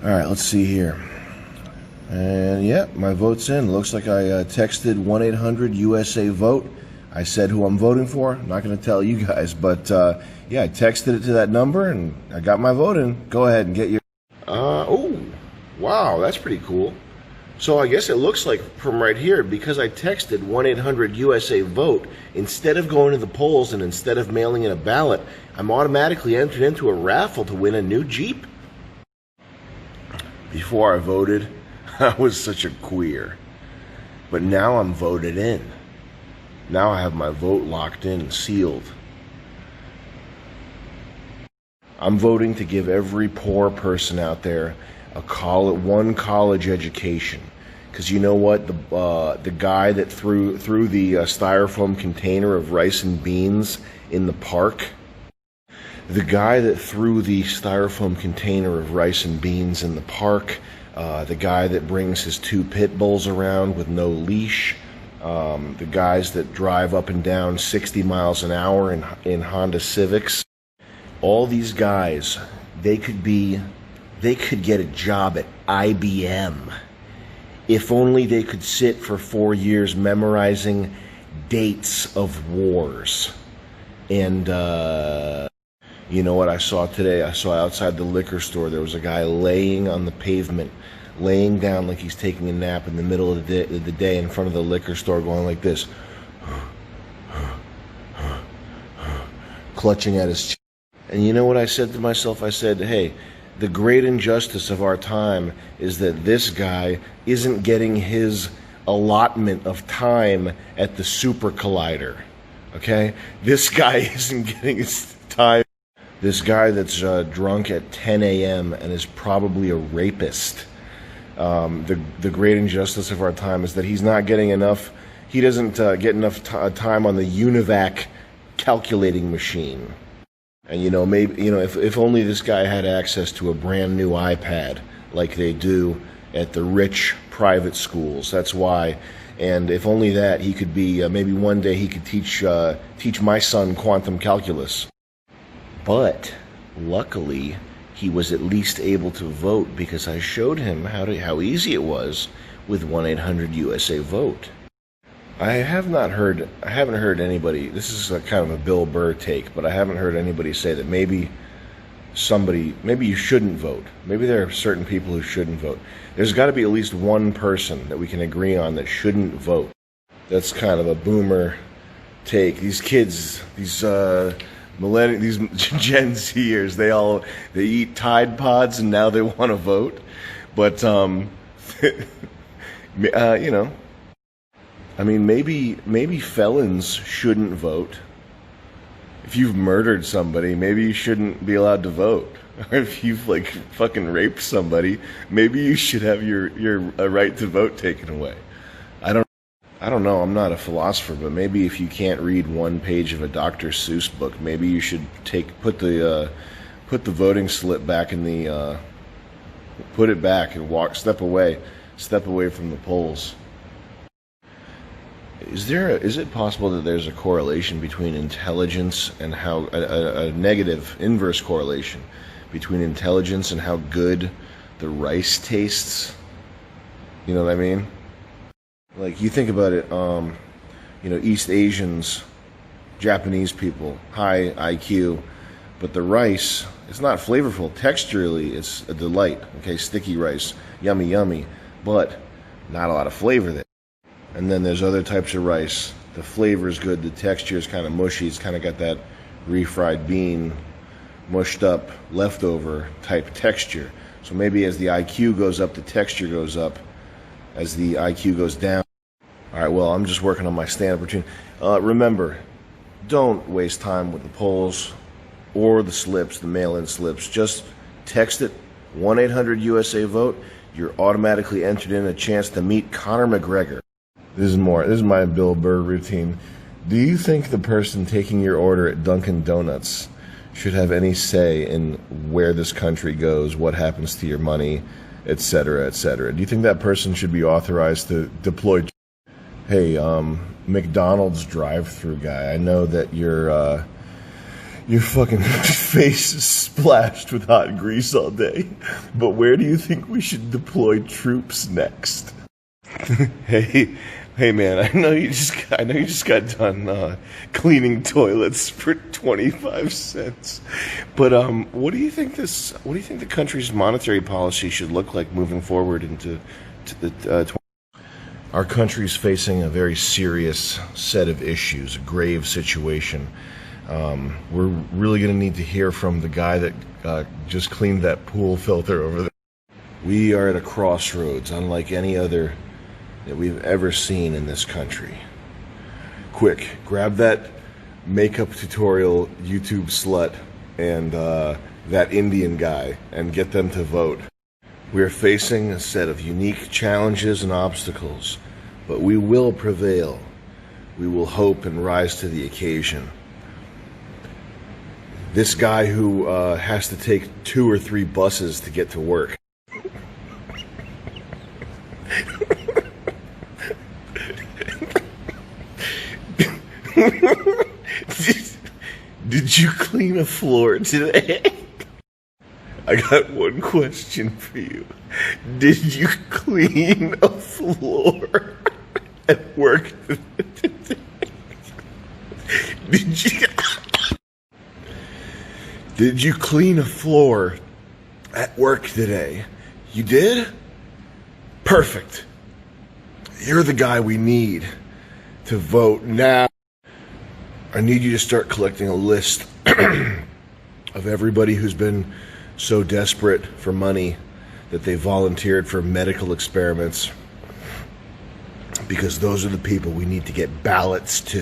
All right, let's see here. And yeah, my vote's in. Looks like I texted 1-800-USA-VOTE. I said who I'm voting for. I'm not going to tell you guys, but yeah, I texted it to that number and I got my vote in. Go ahead and get your... Oh, wow, that's pretty cool. So I guess it looks like from right here, because I texted 1-800-USA-VOTE, instead of going to the polls and instead of mailing in a ballot, I'm automatically entered into a raffle to win a new Jeep. Before I voted, I was such a queer. But now I'm voted in. Now I have my vote locked in and sealed. I'm voting to give every poor person out there one college education, because you know what, the guy that threw the styrofoam container of rice and beans in the park, the guy that threw the styrofoam container of rice and beans in the park, the guy that brings his 2 pit bulls around with no leash, the guys that drive up and down 60 miles an hour in Honda Civics, all these guys, they could get a job at IBM if only they could sit for 4 years memorizing dates of wars. And you know what I saw today? I saw outside the liquor store, there was a guy laying on the pavement, laying down like he's taking a nap in the middle of the day in front of the liquor store, going like this, clutching at his chin. And you know what I said to myself? I said, hey, the great injustice of our time is that this guy isn't getting his allotment of time at the Super Collider, okay? This guy isn't getting his time. This guy that's drunk at 10 a.m. and is probably a rapist. The great injustice of our time is that he's not getting enough, he doesn't get enough time on the UNIVAC calculating machine. And you know, maybe, you know, if only this guy had access to a brand new iPad like they do at the rich private schools. That's why. And if only that, he could be, maybe one day he could teach my son quantum calculus. But luckily, he was at least able to vote because I showed him how easy it was with 1-800-USA-VOTE. I haven't heard anybody, this is a kind of a Bill Burr take, but I haven't heard anybody say that maybe you shouldn't vote. Maybe there are certain people who shouldn't vote. There's got to be at least one person that we can agree on that shouldn't vote. That's kind of a boomer take. These kids, these Gen Zers, they eat Tide Pods and now they want to vote. But you know, I mean, maybe felons shouldn't vote. If you've murdered somebody, maybe you shouldn't be allowed to vote. Or if you've like fucking raped somebody, maybe you should have your right to vote taken away. I don't know. I'm not a philosopher, but maybe if you can't read one page of a Dr. Seuss book, maybe you should put the voting slip back in the put it back and step away from the polls. Is it possible that there's a correlation between intelligence and how a negative inverse correlation between intelligence and how good the rice tastes? You know what I mean? Like, you think about it, you know, East Asians, Japanese people, high IQ, but the rice, it's not flavorful. Texturally, it's a delight. Okay, sticky rice, yummy, yummy, but not a lot of flavor there. And then there's other types of rice. The flavor is good. The texture is kind of mushy. It's kind of got that refried bean, mushed up, leftover type texture. So maybe as the IQ goes up, the texture goes up. As the IQ goes down. All right, well, I'm just working on my stand-up routine. Remember, don't waste time with the polls or the slips, the mail-in slips. Just text it, 1-800-USA-VOTE. You're automatically entered in a chance to meet Conor McGregor. This is my Bill Burr routine. Do you think the person taking your order at Dunkin' Donuts should have any say in where this country goes, what happens to your money, etc., etc.? Do you think that person should be authorized to deploy? Hey, McDonald's drive-through guy, I know that Your fucking face is splashed with hot grease all day. But where do you think we should deploy troops next? Hey man, I know you just got done cleaning toilets for 25 cents. But what do you think the country's monetary policy should look like moving forward into the Our country's facing a very serious set of issues, a grave situation. We're really going to need to hear from the guy that just cleaned that pool filter over there. We are at a crossroads unlike any other that we've ever seen in this country. Quick, grab that makeup tutorial YouTube slut and that Indian guy and get them to vote. We are facing a set of unique challenges and obstacles, but we will prevail. We will hope and rise to the occasion. This guy who has to take 2 or 3 buses to get to work. Did you clean a floor today? I got one question for you. Did you clean a floor at work today? Did you clean a floor at work today? You did? Perfect. You're the guy we need to vote now. I need you to start collecting a list of everybody who's been so desperate for money that they volunteered for medical experiments, because those are the people we need to get ballots to.